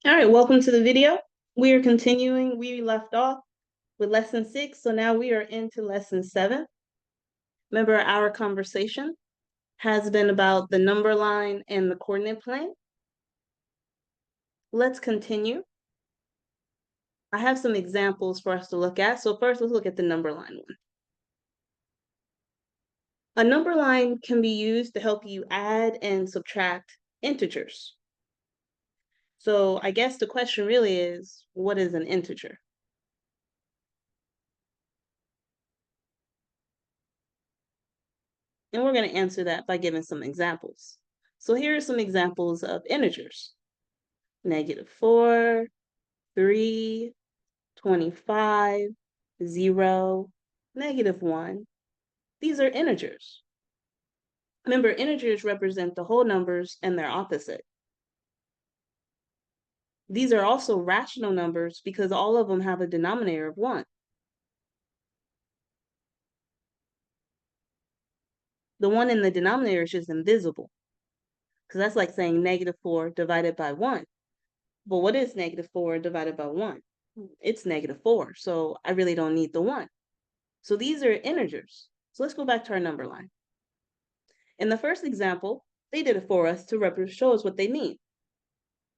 All right, welcome to the video. We are continuing. We left off with lesson 6, so now we are into lesson 7. Remember, our conversation has been about the number line and the coordinate plane. Let's continue. I have some examples for us to look at. So first, let's look at the number line one. A number line can be used to help you add and subtract integers. So I guess the question really is, what is an integer? And we're going to answer that by giving some examples. So here are some examples of integers. -4, 3, 25, 0, -1. These are integers. Remember, integers represent the whole numbers and their opposite. These are also rational numbers because all of them have a denominator of 1. The 1 in the denominator is just invisible, because that's like saying -4 divided by 1. But what is -4 divided by 1? It's -4, so I really don't need the 1. So these are integers. So let's go back to our number line. In the first example, they did it for us to show us what they mean.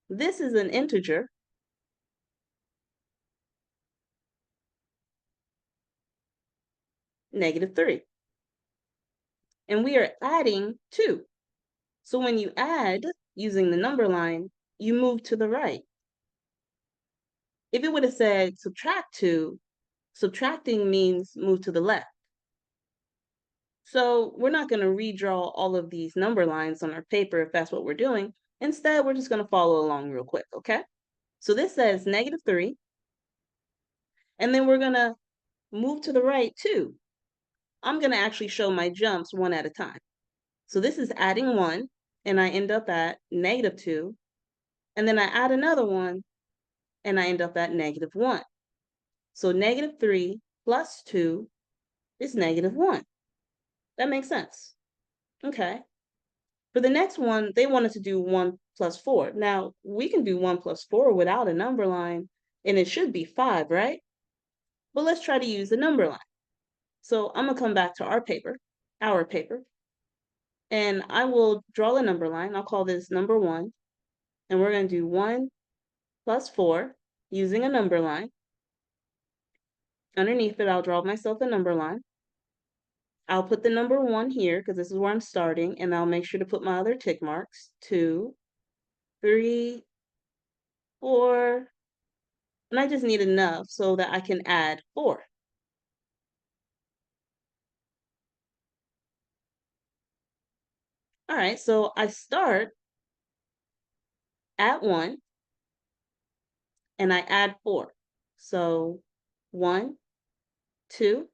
This is an integer. -3. And we are adding 2. So when you add using the number line, you move to the right. If it would have said subtract 2, subtracting means move to the left. So we're not going to redraw all of these number lines on our paper if that's what we're doing. Instead, we're just going to follow along real quick, okay? So this says -3, and then we're going to move to the right too. I'm going to actually show my jumps one at a time. So this is adding 1, and I end up at -2, and then I add another one, and I end up at -1. So -3 plus 2 is -1. That makes sense. Okay. For the next one, they wanted to do 1 plus 4. Now, we can do 1 plus 4 without a number line, and it should be 5, right? But let's try to use the number line. So I'm going to come back to our paper, and I will draw a number line. I'll call this number 1, and we're going to do 1 plus 4 using a number line. Underneath it, I'll draw myself a number line. I'll put the number 1 here because this is where I'm starting, and I'll make sure to put my other tick marks. 2, 3, 4, and I just need enough so that I can add 4. All right, so I start at 1, and I add 4. So 1, 2,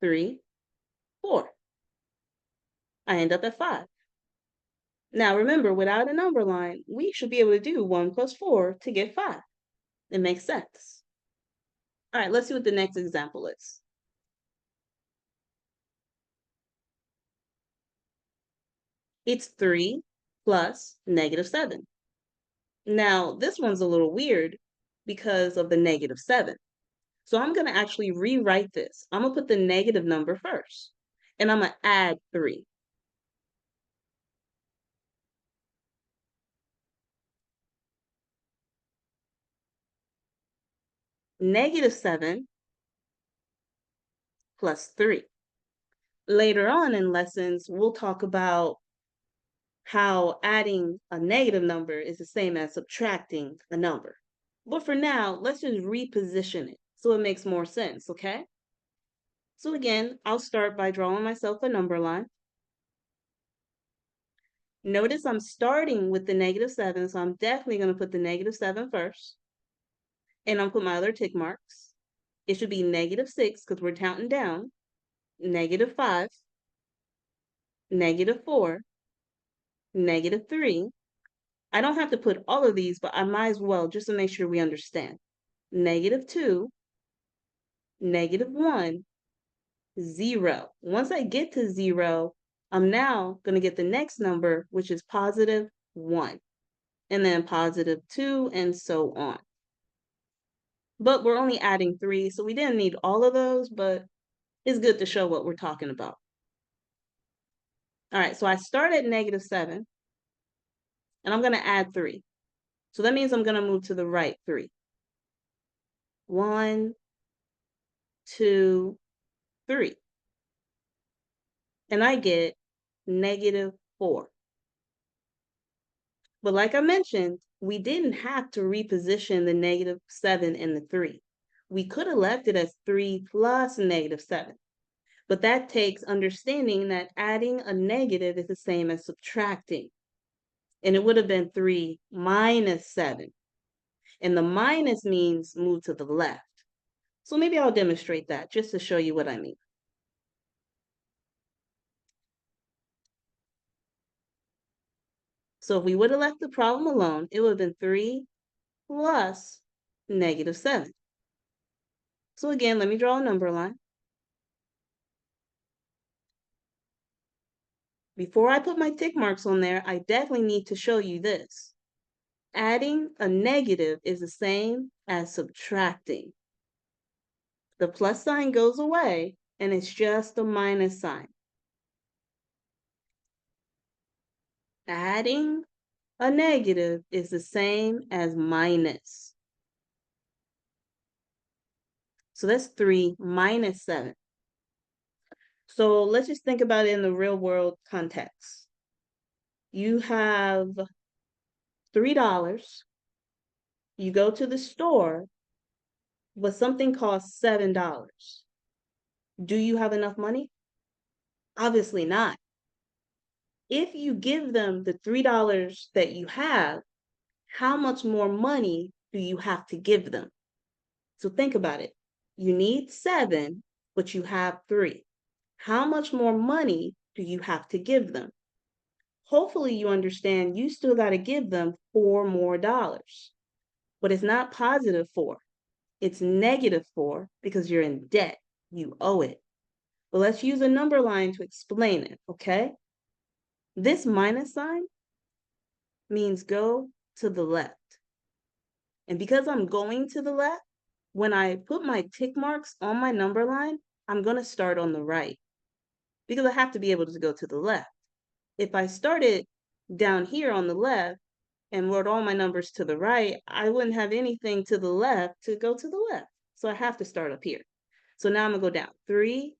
3, 4. I end up at 5. Now remember, without a number line, we should be able to do 1 plus 4 to get 5. It makes sense. All right, let's see what the next example is. It's 3 plus -7. Now, this one's a little weird because of the -7. So I'm going to actually rewrite this. I'm going to put the negative number first, and I'm going to add 3. -7 plus 3. Later on in lessons, we'll talk about how adding a negative number is the same as subtracting a number. But for now, let's just reposition it so it makes more sense, okay? So again, I'll start by drawing myself a number line. Notice I'm starting with the -7, so I'm definitely going to put the -7 first. And I'll put my other tick marks. It should be -6 because we're counting down. -5, -4, -3. I don't have to put all of these, but I might as well just to make sure we understand. -2, -1, 0. Once I get to 0, I'm now going to get the next number, which is +1. and then +2, and so on. But we're only adding 3, so we didn't need all of those, but it's good to show what we're talking about. All right, so I start at -7, and I'm going to add 3. So that means I'm going to move to the right 3. 1, 2, 3. And I get -4. But like I mentioned, we didn't have to reposition the -7 and the 3. We could have left it as 3 plus -7. But that takes understanding that adding a negative is the same as subtracting. And it would have been 3 minus 7. And the minus means move to the left. So maybe I'll demonstrate that just to show you what I mean. So if we would have left the problem alone, it would have been 3 plus -7. So again, let me draw a number line. Before I put my tick marks on there, I definitely need to show you this. Adding a negative is the same as subtracting. The plus sign goes away, and it's just a minus sign. Adding a negative is the same as minus. So that's 3 minus 7. So let's just think about it in the real world context. You have $3. You go to the store, but something costs $7. Do you have enough money? Obviously not. If you give them the $3 that you have, how much more money do you have to give them? So think about it. You need 7, but you have 3. How much more money do you have to give them? Hopefully you understand you still got to give them $4 more. But it's not +4. It's -4 because you're in debt. You owe it. But let's use a number line to explain it, okay? This minus sign means go to the left. And because I'm going to the left, when I put my tick marks on my number line, I'm going to start on the right because I have to be able to go to the left. If I started down here on the left and wrote all my numbers to the right, I wouldn't have anything to the left to go to the left. So I have to start up here. So now I'm going to go down 3,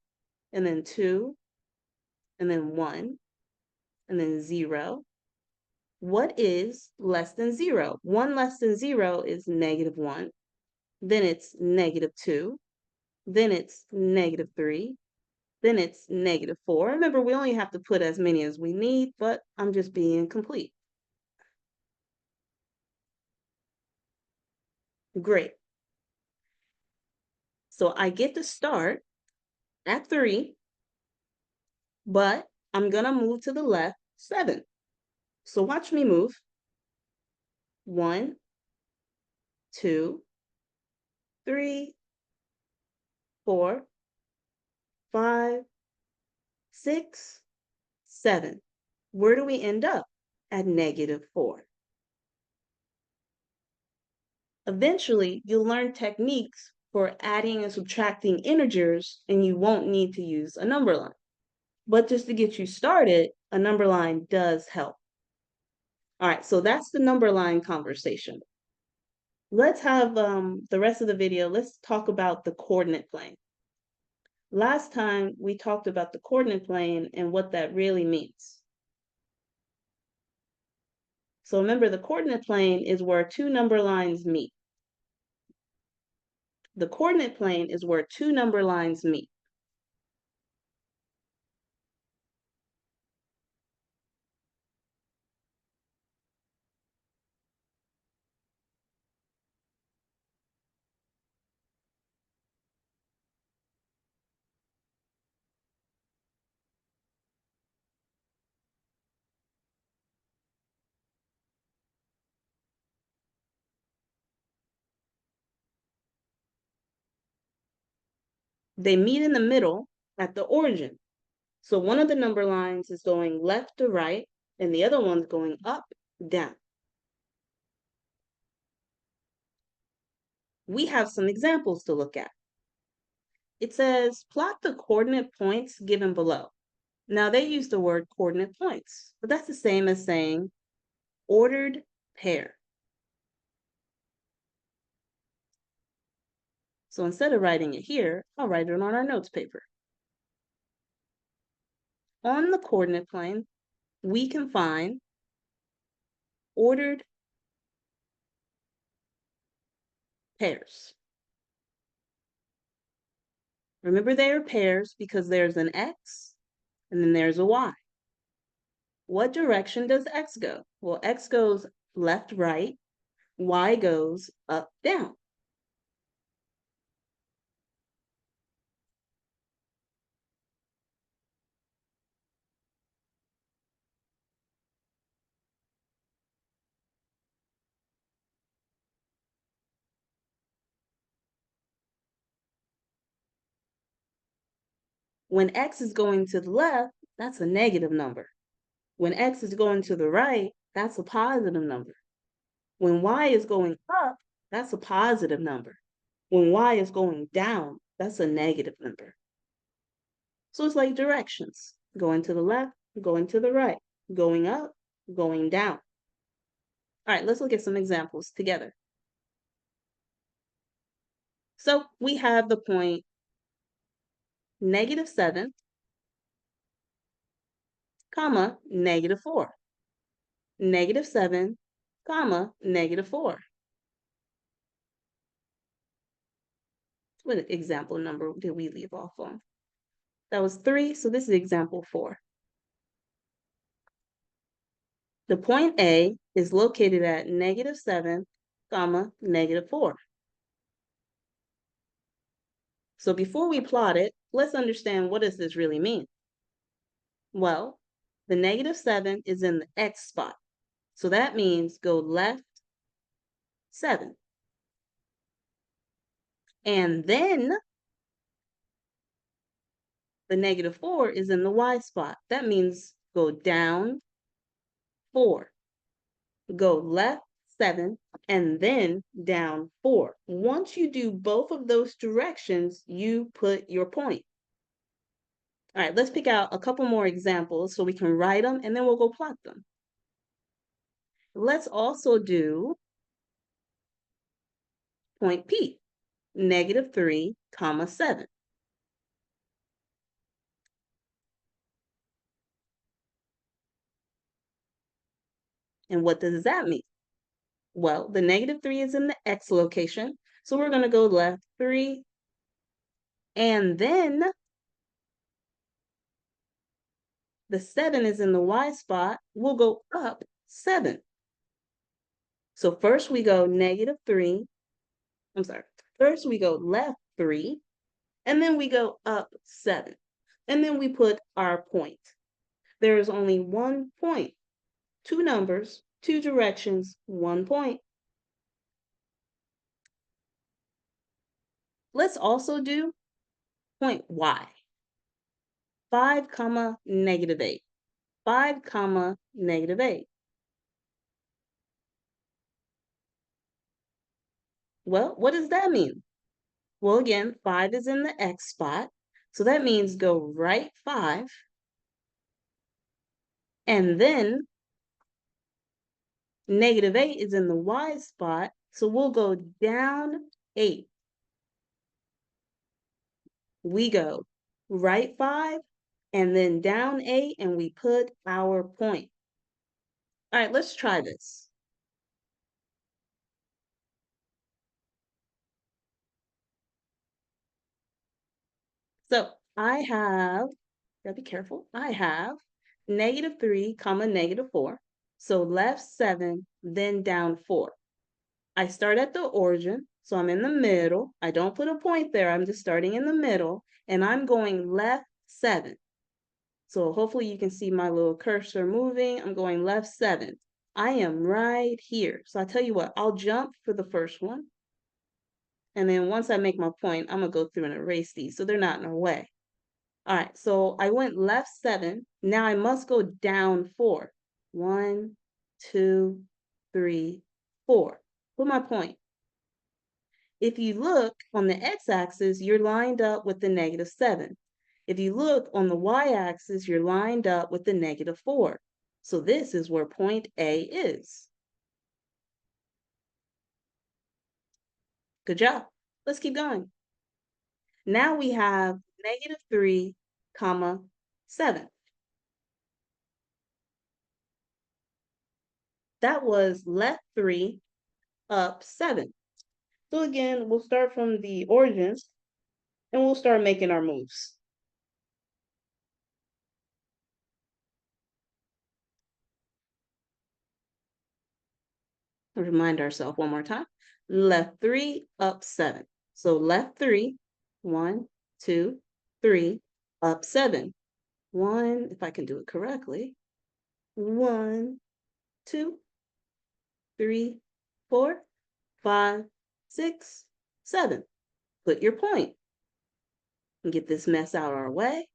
and then 2, and then 1, and then 0. What is less than 0? 1 less than 0 is -1. Then it's -2. Then it's -3. Then it's -4. Remember, we only have to put as many as we need, but I'm just being complete. Great. So I get to start at 3, but I'm going to move to the left 7. So watch me move. 1, 2, 3, 4, 5, 6, 7. Where do we end up? At -4. Eventually, you'll learn techniques for adding and subtracting integers, and you won't need to use a number line. But just to get you started, a number line does help. All right, so that's the number line conversation. Let's have the rest of the video, let's talk about the coordinate plane. Last time, we talked about the coordinate plane and what that really means. So remember, the coordinate plane is where two number lines meet. The coordinate plane is where two number lines meet. They meet in the middle at the origin. So one of the number lines is going left to right, and the other one's going up, down. we have some examples to look at. It says, plot the coordinate points given below. Now they use the word coordinate points, but that's the same as saying ordered pair. So instead of writing it here, I'll write it on our notes paper. On the coordinate plane, we can find ordered pairs. Remember they are pairs because there's an X and then there's a Y. What direction does X go? Well, X goes left, right, Y goes up, down. When X is going to the left, that's a negative number. When X is going to the right, that's a positive number. When Y is going up, that's a positive number. When Y is going down, that's a negative number. So it's like directions, going to the left, going to the right, going up, going down. All right, let's look at some examples together. So we have the point -7, comma, -4. -7, comma, -4. What example number did we leave off on? That was 3, so this is example 4. The point A is located at -7, comma, -4. So before we plot it, let's understand what does this really mean? Well, the -7 is in the X spot. So that means go left 7. And then the -4 is in the Y spot. That means go down 4. Go left 7 and then down 4. Once you do both of those directions, you put your point. All right, let's pick out a couple more examples so we can write them and then we'll go plot them. Let's also do point P, -3, comma 7. And what does that mean? Well, the -3 is in the X location, so we're going to go left 3, and then the 7 is in the Y spot, we'll go up 7. So first we go -3, first we go left 3, and then we go up 7. And then we put our point. There is only one point, 2 numbers, 2 directions, 1 point. Let's also do point Y, 5, comma, -8. 5, comma, -8. Well, what does that mean? Well, again, 5 is in the X spot, so that means go right 5, and then -8 is in the Y spot, so we'll go down 8. We go right 5, and then down 8, and we put our point. All right, let's try this. So I have, gotta be careful, I have -3, comma, -4. So left 7, then down 4. I start at the origin, so I'm in the middle. I don't put a point there, I'm just starting in the middle, and I'm going left 7. So hopefully you can see my little cursor moving. I'm going left 7. I am right here. So I tell you what, I'll jump for the first one. And then once I make my point, I'm gonna go through and erase these so they're not in our way. All right, so I went left 7. Now I must go down 4. 1, 2, 3, 4. Put my point. If you look on the x-axis, you're lined up with the -7. If you look on the y-axis, you're lined up with the -4. So this is where point A is. Good job. Let's keep going. Now we have -3, comma, 7. That was left 3, up 7. So again, we'll start from the origin and we'll start making our moves. Remind ourselves one more time. Left 3, up 7. So left 3, 1, 2, 3, up 7. 1, if I can do it correctly. 1, 2, 3, 4, 5, 6, 7. Put your point and get this mess out of our way.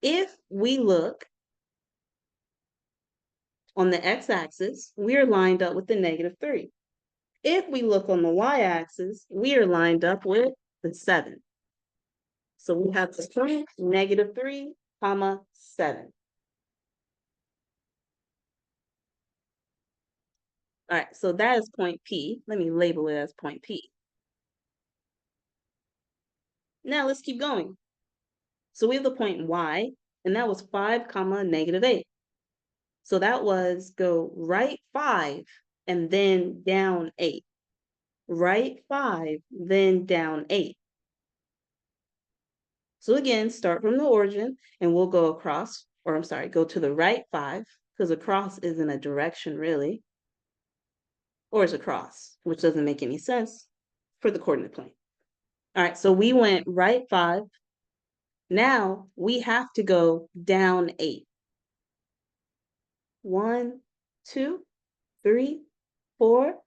If we look on the x-axis, we are lined up with the -3. If we look on the y-axis, we are lined up with the 7. So we have the point -3, comma, 7. All right, so that is point P. Let me label it as point P. Now let's keep going. So we have the point Y, and that was 5, comma, -8. So that was go right 5 and then down 8. Right 5, then down 8. So again, start from the origin and we'll go across, or I'm sorry, go to the right 5, because across isn't a direction really, or it's across, which doesn't make any sense for the coordinate plane. All right, so we went right 5. Now we have to go down 8. 1, 2, 3, 4,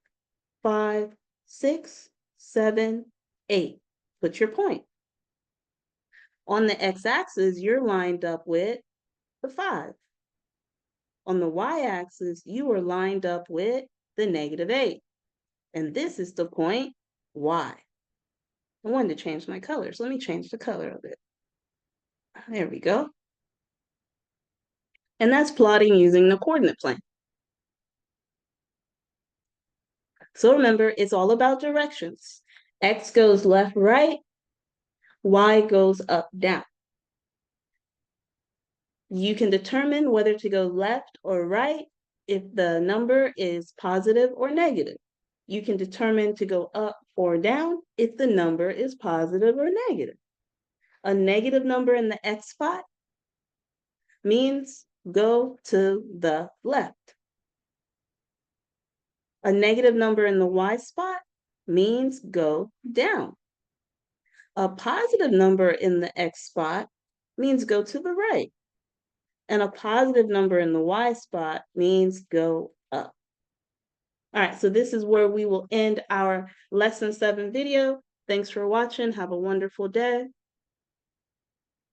5, 6, 7, 8. Put your point. On the x-axis, you're lined up with the 5. On the y-axis, you are lined up with the -8. And this is the point Y. I wanted to change my colors. Let me change the color of it. There we go. And that's plotting using the coordinate plane. So remember, it's all about directions. X goes left, right. Y goes up, down. You can determine whether to go left or right if the number is positive or negative. You can determine to go up or down if the number is positive or negative. A negative number in the X spot means go to the left. A negative number in the Y spot means go down. A positive number in the X spot means go to the right. And a positive number in the Y spot means go up. All right, so this is where we will end our lesson 7 video. Thanks for watching. Have a wonderful day.